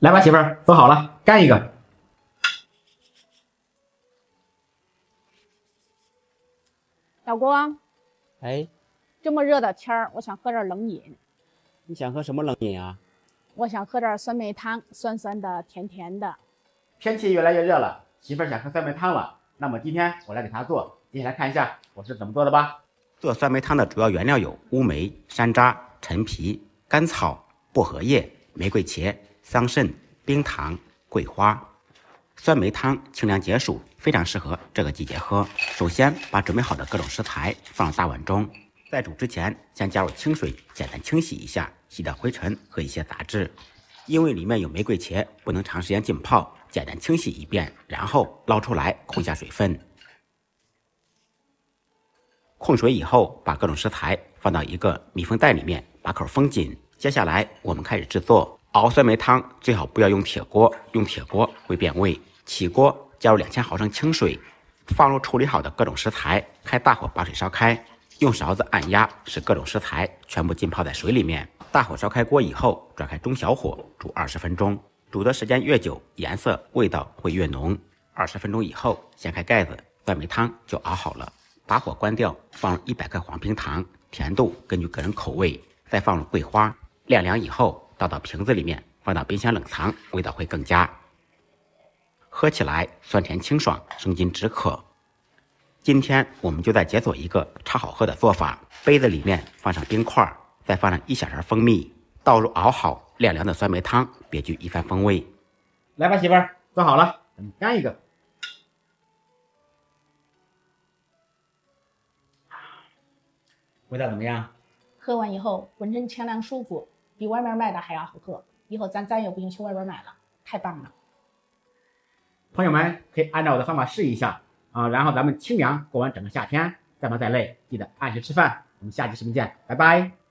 来吧，媳妇儿，做好了，干一个。老公，哎，这么热的天儿，我想喝点冷饮。你想喝什么冷饮啊？我想喝点酸梅汤，酸酸的，甜甜的。天气越来越热了，媳妇儿想喝酸梅汤了。那么今天我来给她做，接下来看一下我是怎么做的吧。做酸梅汤的主要原料有乌梅、山楂、陈皮、甘草、薄荷叶、玫瑰茄、桑葚、冰糖、桂花。酸梅汤清凉解暑，非常适合这个季节喝。首先把准备好的各种食材放到大碗中，在煮之前先加入清水，简单清洗一下，洗掉灰尘和一些杂质。因为里面有玫瑰茄，不能长时间浸泡，简单清洗一遍，然后捞出来控一下水分。控水以后，把各种食材放到一个密封袋里面，把口封紧。接下来我们开始制作。熬酸梅汤最好不要用铁锅，用铁锅会变味。起锅加入2000毫升清水，放入处理好的各种食材，开大火把水烧开，用勺子按压，使各种食材全部浸泡在水里面。大火烧开锅以后，转开中小火煮20分钟。煮的时间越久，颜色味道会越浓。20分钟以后，掀开盖子，酸梅汤就熬好了。把火关掉，放入100克黄冰糖，甜度根据个人口味，再放入桂花，晾凉以后倒到瓶子里面，放到冰箱冷藏，味道会更佳。喝起来酸甜清爽，生津止渴。今天我们就再解锁一个超好喝的做法：杯子里面放上冰块，再放上1小勺蜂蜜，倒入熬好晾凉的酸梅汤，别具一番风味。来吧，媳妇儿，做好了，咱们干一个。味道怎么样？喝完以后浑身清凉舒服，比外面卖的还要好喝。以后咱也不用去外边买了，太棒了。朋友们可以按照我的方法试一下啊，然后咱们清凉过完整个夏天，再忙再累，记得按时吃饭。我们下期视频见，拜拜。